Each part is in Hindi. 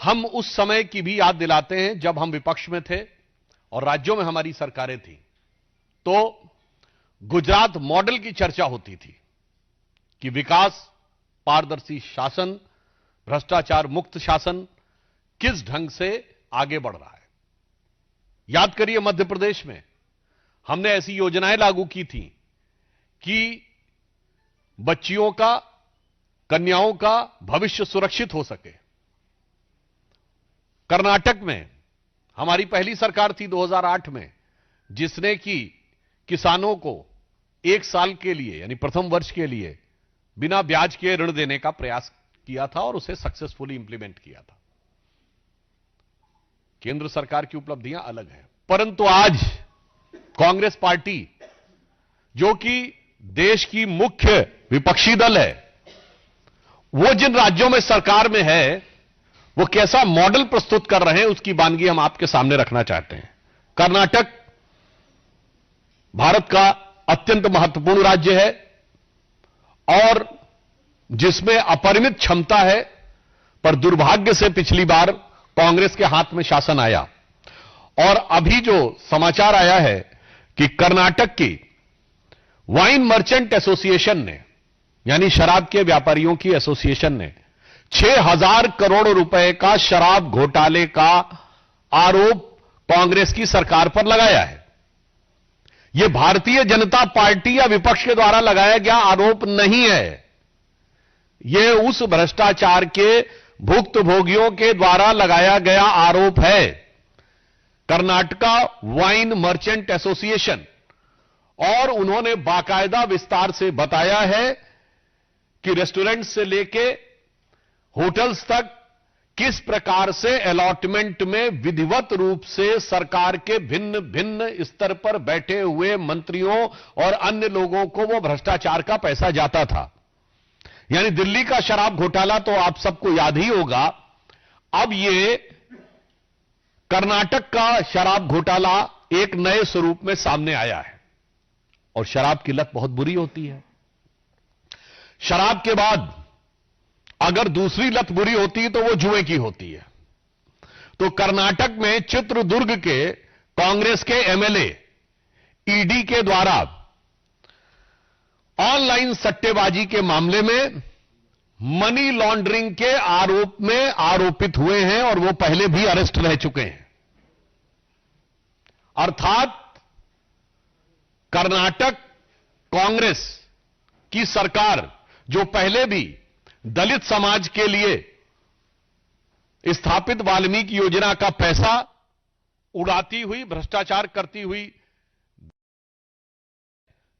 हम उस समय की भी याद दिलाते हैं जब हम विपक्ष में थे और राज्यों में हमारी सरकारें थी, तो गुजरात मॉडल की चर्चा होती थी कि विकास, पारदर्शी शासन, भ्रष्टाचार मुक्त शासन किस ढंग से आगे बढ़ रहा है। याद करिए, मध्य प्रदेश में हमने ऐसी योजनाएं लागू की थी कि बच्चियों का, कन्याओं का भविष्य सुरक्षित हो सके। कर्नाटक में हमारी पहली सरकार थी 2008 में, जिसने कि किसानों को 1 साल के लिए यानी प्रथम वर्ष के लिए बिना ब्याज के ऋण देने का प्रयास किया था और उसे सक्सेसफुली इंप्लीमेंट किया था। केंद्र सरकार की उपलब्धियां अलग हैं, परंतु आज कांग्रेस पार्टी, जो कि देश की मुख्य विपक्षी दल है, वो जिन राज्यों में सरकार में है, वो कैसा मॉडल प्रस्तुत कर रहे हैं, उसकी वानगी हम आपके सामने रखना चाहते हैं। कर्नाटक भारत का अत्यंत महत्वपूर्ण राज्य है और जिसमें अपरिमित क्षमता है, पर दुर्भाग्य से पिछली बार कांग्रेस के हाथ में शासन आया और अभी जो समाचार आया है कि कर्नाटक की वाइन मर्चेंट एसोसिएशन ने, यानी शराब के व्यापारियों की एसोसिएशन ने 6,000 करोड़ रुपए का शराब घोटाले का आरोप कांग्रेस की सरकार पर लगाया है। यह भारतीय जनता पार्टी या विपक्ष के द्वारा लगाया गया आरोप नहीं है, यह उस भ्रष्टाचार के भुक्तभोगियों के द्वारा लगाया गया आरोप है। कर्नाटका वाइन मर्चेंट एसोसिएशन, और उन्होंने बाकायदा विस्तार से बताया है कि रेस्टोरेंट से लेके होटल्स तक किस प्रकार से अलॉटमेंट में विधिवत रूप से सरकार के भिन्न भिन्न स्तर पर बैठे हुए मंत्रियों और अन्य लोगों को वो भ्रष्टाचार का पैसा जाता था। यानी दिल्ली का शराब घोटाला तो आप सबको याद ही होगा, अब ये कर्नाटक का शराब घोटाला एक नए स्वरूप में सामने आया है। और शराब की लत बहुत बुरी होती है। शराब के बाद अगर दूसरी लत बुरी होती है तो वो जुए की होती है। तो कर्नाटक में चित्रदुर्ग के कांग्रेस के एमएलए ईडी के द्वारा ऑनलाइन सट्टेबाजी के मामले में मनी लॉन्ड्रिंग के आरोप में आरोपित हुए हैं और वो पहले भी अरेस्ट रह चुके हैं। अर्थात कर्नाटक कांग्रेस की सरकार, जो पहले भी दलित समाज के लिए स्थापित वाल्मीकि योजना का पैसा उड़ाती हुई, भ्रष्टाचार करती हुई,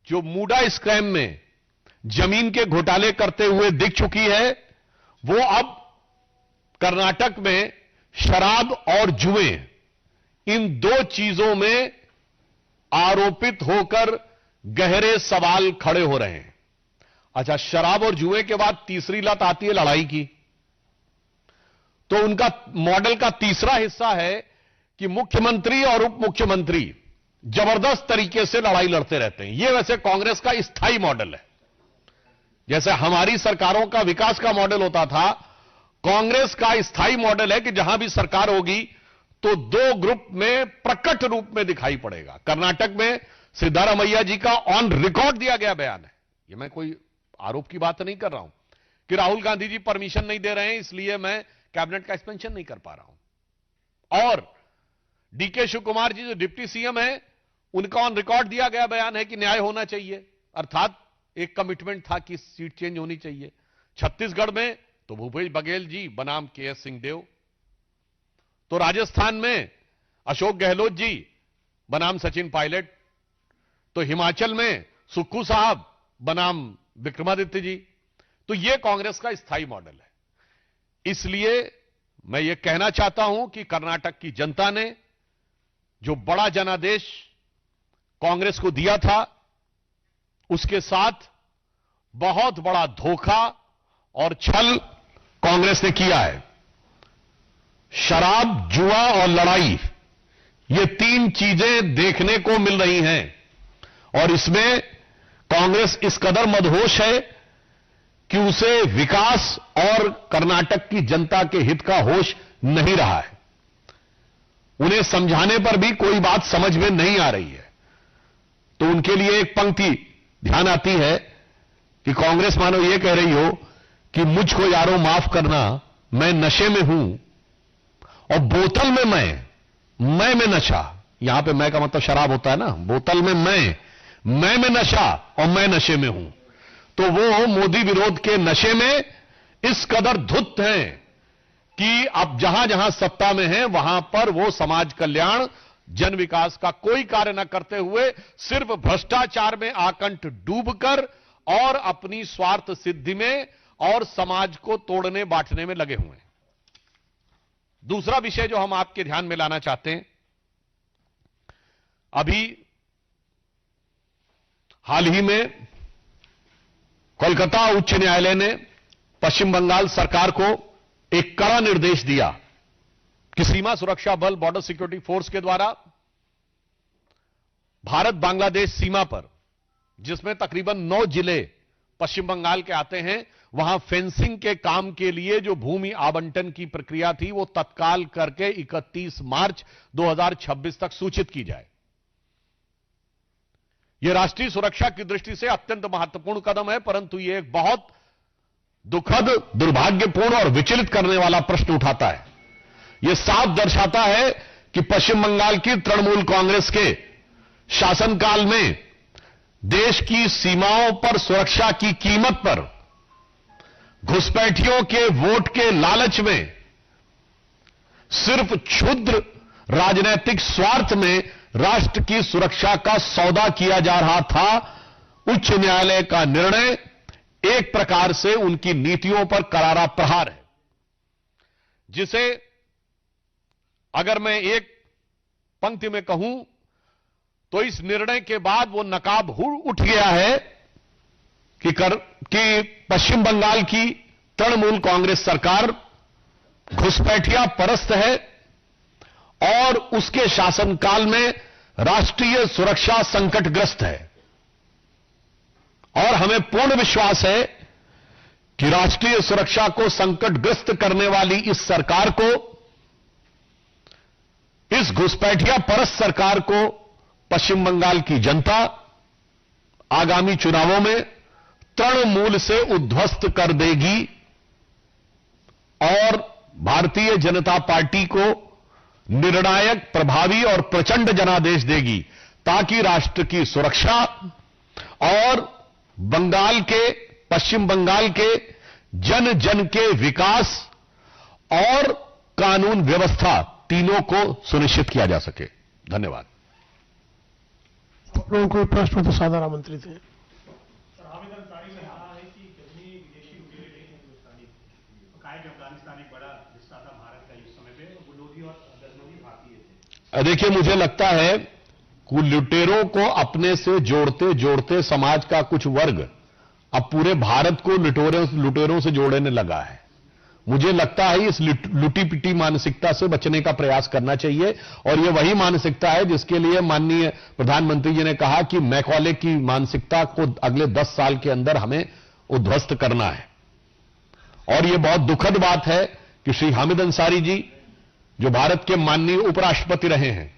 जो मूडा स्कैम में जमीन के घोटाले करते हुए दिख चुकी है, वो अब कर्नाटक में शराब और जुए, इन 2 चीजों में आरोपित होकर गहरे सवाल खड़े हो रहे हैं। अच्छा, शराब और जुए के बाद तीसरी लत आती है लड़ाई की। तो उनका मॉडल का तीसरा हिस्सा है कि मुख्यमंत्री और उप मुख्यमंत्री जबरदस्त तरीके से लड़ाई लड़ते रहते हैं। यह वैसे कांग्रेस का स्थायी मॉडल है। जैसे हमारी सरकारों का विकास का मॉडल होता था, कांग्रेस का स्थायी मॉडल है कि जहां भी सरकार होगी तो 2 ग्रुप में प्रकट रूप में दिखाई पड़ेगा। कर्नाटक में सिद्धारमैया जी का ऑन रिकॉर्ड दिया गया बयान है, यह मैं कोई आरोप की बात नहीं कर रहा हूं कि राहुल गांधी जी परमिशन नहीं दे रहे हैं इसलिए मैं कैबिनेट का एक्सपेंशन नहीं कर पा रहा हूं। और डीके शिव कुमार जी जो डिप्टी सीएम है, उनका ऑन रिकॉर्ड दिया गया बयान है कि न्याय होना चाहिए, अर्थात एक कमिटमेंट था कि सीट चेंज होनी चाहिए। छत्तीसगढ़ में तो भूपेश बघेल जी बनाम केएस सिंहदेव, तो राजस्थान में अशोक गहलोत जी बनाम सचिन पायलट, तो हिमाचल में सुक्खू साहब बनाम विक्रमादित्य जी। तो यह कांग्रेस का स्थायी मॉडल है। इसलिए मैं यह कहना चाहता हूं कि कर्नाटक की जनता ने जो बड़ा जनादेश कांग्रेस को दिया था, उसके साथ बहुत बड़ा धोखा और छल कांग्रेस ने किया है। शराब, जुआ और लड़ाई, ये 3 चीजें देखने को मिल रही हैं और इसमें कांग्रेस इस कदर मदहोश है कि उसे विकास और कर्नाटक की जनता के हित का होश नहीं रहा है। उन्हें समझाने पर भी कोई बात समझ में नहीं आ रही है। तो उनके लिए एक पंक्ति ध्यान आती है कि कांग्रेस मानो यह कह रही हो कि मुझको यारों माफ करना, मैं नशे में हूं और बोतल में मैं में नशा। यहां पे मैं का मतलब शराब होता है ना, बोतल में मैं में नशा और मैं नशे में हूं। तो वो मोदी विरोध के नशे में इस कदर धुत हैं कि अब जहां जहां सत्ता में हैं वहां पर वो समाज कल्याण, जन विकास का कोई कार्य न करते हुए सिर्फ भ्रष्टाचार में आकंठ डूबकर और अपनी स्वार्थ सिद्धि में और समाज को तोड़ने बांटने में लगे हुए हैं। दूसरा विषय जो हम आपके ध्यान में लाना चाहते हैं, अभी हाल ही में कोलकाता उच्च न्यायालय ने पश्चिम बंगाल सरकार को एक कड़ा निर्देश दिया कि सीमा सुरक्षा बल, बॉर्डर सिक्योरिटी फोर्स के द्वारा भारत बांग्लादेश सीमा पर, जिसमें तकरीबन 9 जिले पश्चिम बंगाल के आते हैं, वहां फेंसिंग के काम के लिए जो भूमि आवंटन की प्रक्रिया थी वो तत्काल करके 31 मार्च 2026 तक सूचित की जाए। यह राष्ट्रीय सुरक्षा की दृष्टि से अत्यंत महत्वपूर्ण कदम है, परंतु यह एक बहुत दुखद, दुर्भाग्यपूर्ण और विचलित करने वाला प्रश्न उठाता है। यह साफ दर्शाता है कि पश्चिम बंगाल की तृणमूल कांग्रेस के शासनकाल में देश की सीमाओं पर सुरक्षा की कीमत पर घुसपैठियों के वोट के लालच में, सिर्फ क्षुद्र राजनीतिक स्वार्थ में राष्ट्र की सुरक्षा का सौदा किया जा रहा था। उच्च न्यायालय का निर्णय एक प्रकार से उनकी नीतियों पर करारा प्रहार है, जिसे अगर मैं एक पंक्ति में कहूं तो इस निर्णय के बाद वो नकाब उठ गया है कि पश्चिम बंगाल की तृणमूल कांग्रेस सरकार घुसपैठिया परस्त है और उसके शासनकाल में राष्ट्रीय सुरक्षा संकटग्रस्त है। और हमें पूर्ण विश्वास है कि राष्ट्रीय सुरक्षा को संकटग्रस्त करने वाली इस सरकार को, इस घुसपैठिया परस्त सरकार को पश्चिम बंगाल की जनता आगामी चुनावों में तृणमूल से उद्ध्वस्त कर देगी और भारतीय जनता पार्टी को निर्णायक, प्रभावी और प्रचंड जनादेश देगी, ताकि राष्ट्र की सुरक्षा और पश्चिम बंगाल के जन जन के विकास और कानून व्यवस्था तीनों को सुनिश्चित किया जा सके। धन्यवाद। आप लोगों को प्रश्न तो साधारण आमंत्रित है। हामिद अंसारी ने कहा है कि जितनी विदेशी लुटेरे नहीं हैं हिंदुस्तानी, तो कहा कि अफगानिस्तान एक बड़ा हिस्सा था भारत का इस समय पे, वो लोधी और गजनवी भारतीय थे। देखिए, मुझे लगता है कि लुटेरों को अपने से जोड़ते जोड़ते समाज का कुछ वर्ग अब पूरे भारत को लुटेरों से जोड़ने लगा है। मुझे लगता है इस लुटी पिटी मानसिकता से बचने का प्रयास करना चाहिए, और यह वही मानसिकता है जिसके लिए माननीय प्रधानमंत्री जी ने कहा कि मैकॉले की मानसिकता को अगले 10 साल के अंदर हमें उद्ध्वस्त करना है। और यह बहुत दुखद बात है कि श्री हामिद अंसारी जी, जो भारत के माननीय उपराष्ट्रपति रहे हैं,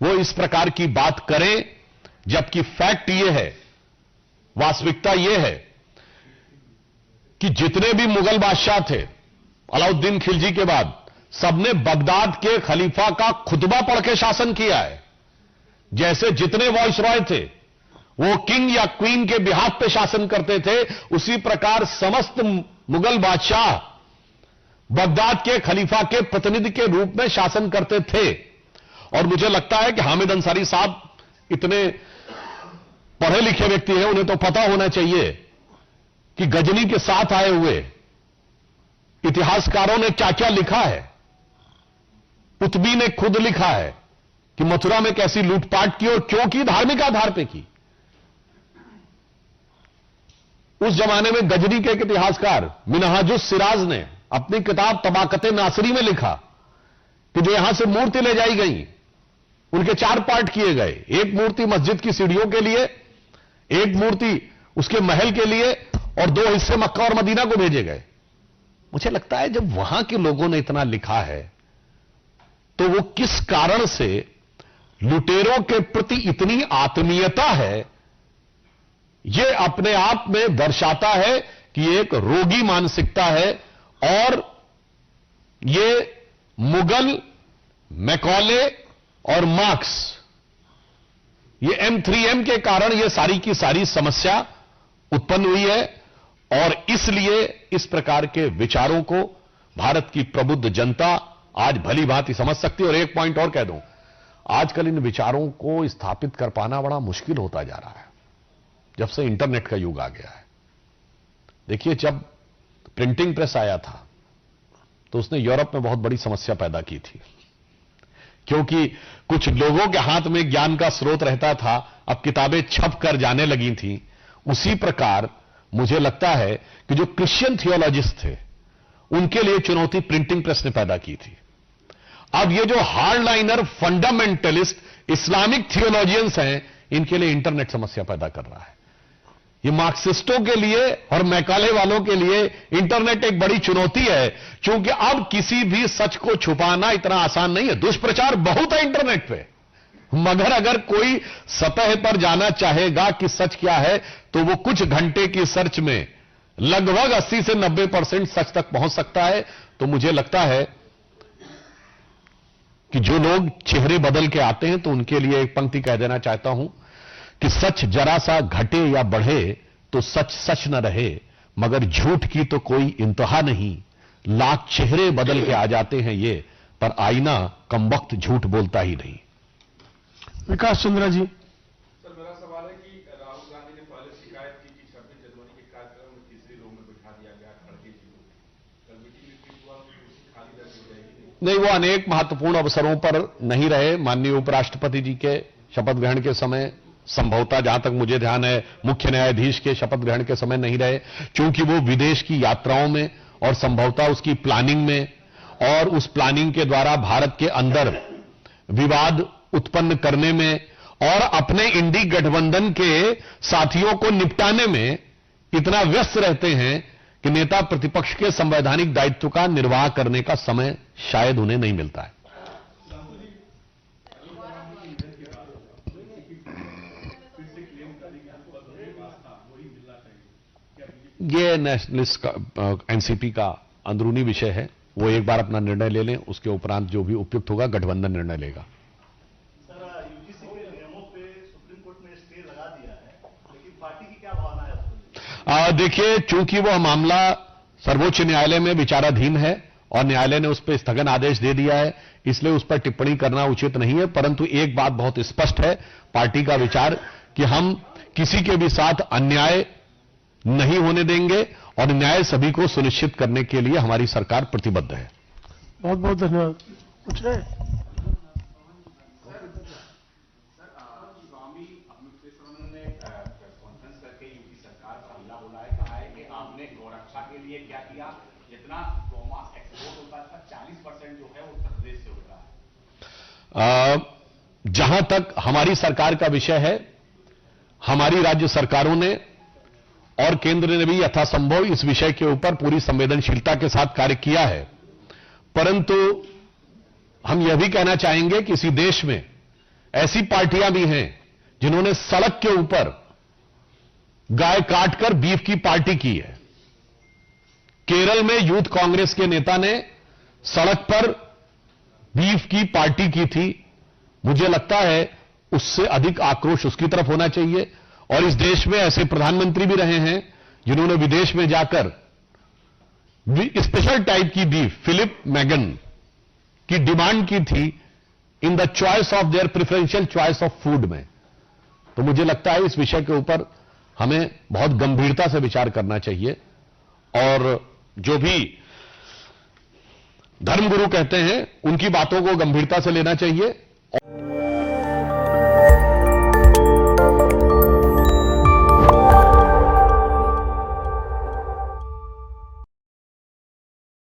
वो इस प्रकार की बात करें, जबकि फैक्ट यह है, वास्तविकता यह है कि जितने भी मुगल बादशाह थे अलाउद्दीन खिलजी के बाद, सबने बगदाद के खलीफा का खुतबा पढ़ के शासन किया है। जैसे जितने वॉइसरॉय थे वो किंग या क्वीन के बिहाफ पे शासन करते थे, उसी प्रकार समस्त मुगल बादशाह बगदाद के खलीफा के प्रतिनिधि के रूप में शासन करते थे। और मुझे लगता है कि हामिद अंसारी साहब इतने पढ़े लिखे व्यक्ति हैं, उन्हें तो पता होना चाहिए कि गजनी के साथ आए हुए इतिहासकारों ने क्या क्या लिखा है। कुतुबी ने खुद लिखा है कि मथुरा में कैसी लूटपाट की और क्यों की, धार्मिक आधार पर की। उस जमाने में गजनी के एक इतिहासकार मिनहाजुस सिराज ने अपनी किताब तबाकत नासरी में लिखा कि जो यहां से मूर्ति ले जाई गई, उनके 4 पार्ट किए गए। एक मूर्ति मस्जिद की सीढ़ियों के लिए, एक मूर्ति उसके महल के लिए, और 2 हिस्से मक्का और मदीना को भेजे गए। मुझे लगता है जब वहां के लोगों ने इतना लिखा है तो वो किस कारण से लुटेरों के प्रति इतनी आत्मीयता है, यह अपने आप में दर्शाता है कि एक रोगी मानसिकता है। और यह मुगल, मैकॉले और मार्क्स, ये M3M के कारण यह सारी की सारी समस्या उत्पन्न हुई है। और इसलिए इस प्रकार के विचारों को भारत की प्रबुद्ध जनता आज भली भांति समझ सकती है। और एक पॉइंट और कह दूं, आजकल इन विचारों को स्थापित कर पाना बड़ा मुश्किल होता जा रहा है जब से इंटरनेट का युग आ गया है। देखिए, जब प्रिंटिंग प्रेस आया था तो उसने यूरोप में बहुत बड़ी समस्या पैदा की थी, क्योंकि कुछ लोगों के हाथ में ज्ञान का स्रोत रहता था, अब किताबें छप कर जाने लगी थी। उसी प्रकार मुझे लगता है कि जो क्रिश्चियन थियोलॉजिस्ट थे उनके लिए चुनौती प्रिंटिंग प्रेस ने पैदा की थी। अब ये जो हार्डलाइनर फंडामेंटलिस्ट इस्लामिक थियोलॉजियंस हैं, इनके लिए इंटरनेट समस्या पैदा कर रहा है। ये मार्क्सिस्टों के लिए और मैकाले वालों के लिए इंटरनेट एक बड़ी चुनौती है, क्योंकि अब किसी भी सच को छुपाना इतना आसान नहीं है। दुष्प्रचार बहुत है इंटरनेट पे, मगर अगर कोई सतह पर जाना चाहेगा कि सच क्या है, तो वो कुछ घंटे की सर्च में लगभग 80 से 90% सच तक पहुंच सकता है। तो मुझे लगता है कि जो लोग चेहरे बदल के आते हैं, तो उनके लिए एक पंक्ति कह देना चाहता हूं कि सच जरा सा घटे या बढ़े तो सच सच न रहे, मगर झूठ की तो कोई इंतहा नहीं। लाख चेहरे बदल के आ जाते हैं ये, पर आईना कमबख्त झूठ बोलता ही नहीं। विकास चंद्रा जी। सर, मेरा सवाल है कि राहुल गांधी ने पहले शिकायत की कि 26 जनवरी के कार्यक्रम में तीसरी रो में बिठा दिया गया खड़गे जी को। कल मीटिंग में ठीक हुआ कि कुर्सी खाली रह जाएगी? नहीं, वो अनेक महत्वपूर्ण अवसरों पर नहीं रहे। माननीय उपराष्ट्रपति जी के शपथ ग्रहण के समय, संभवतः जहां तक मुझे ध्यान है मुख्य न्यायाधीश के शपथ ग्रहण के समय नहीं रहे, क्योंकि वो विदेश की यात्राओं में और संभवतः उसकी प्लानिंग में, और उस प्लानिंग के द्वारा भारत के अंदर विवाद उत्पन्न करने में और अपने इंडी गठबंधन के साथियों को निपटाने में इतना व्यस्त रहते हैं कि नेता प्रतिपक्ष के संवैधानिक दायित्व का निर्वाह करने का समय शायद उन्हें नहीं मिलता है। ये नेशनलिस्ट एनसीपी का अंदरूनी विषय है, वो एक बार अपना निर्णय ले लें, उसके उपरांत जो भी उपयुक्त होगा गठबंधन निर्णय लेगा। यूजीसी के नियमों पे सुप्रीम कोर्ट ने स्टे लगा दिया है, लेकिन पार्टी की क्या भावना है उसको? देखिए, चूंकि वह मामला सर्वोच्च न्यायालय में विचाराधीन है और न्यायालय ने उस पर स्थगन आदेश दे दिया है, इसलिए उस पर टिप्पणी करना उचित नहीं है। परंतु एक बात बहुत स्पष्ट है, पार्टी का विचार कि हम किसी के भी साथ अन्याय नहीं होने देंगे और न्याय सभी को सुनिश्चित करने के लिए हमारी सरकार प्रतिबद्ध है। बहुत बहुत धन्यवाद। कुछ है? स्वामी अमृतेश्वर ने कॉन्फ्रेंस करके यूपी सरकार पर हमला बोला है, कहा है कि आपने गौरक्षा के लिए क्या किया, जितना गोमा एक्सपोर्ट होता था 40% जो है वो उत्तर प्रदेश से हो रहा है। जहां तक हमारी सरकार का विषय है, हमारी राज्य सरकारों ने और केंद्र ने भी यथासंभव इस विषय के ऊपर पूरी संवेदनशीलता के साथ कार्य किया है। परंतु हम यह भी कहना चाहेंगे कि इसी देश में ऐसी पार्टियां भी हैं जिन्होंने सड़क के ऊपर गाय काटकर बीफ की पार्टी की है। केरल में यूथ कांग्रेस के नेता ने सड़क पर बीफ की पार्टी की थी। मुझे लगता है उससे अधिक आक्रोश उसकी तरफ होना चाहिए। और इस देश में ऐसे प्रधानमंत्री भी रहे हैं जिन्होंने विदेश में जाकर स्पेशल टाइप की बीफ, फिलिप मैगन की डिमांड की थी in the choice of their preferential choice of food में। तो मुझे लगता है इस विषय के ऊपर हमें बहुत गंभीरता से विचार करना चाहिए और जो भी धर्मगुरु कहते हैं उनकी बातों को गंभीरता से लेना चाहिए।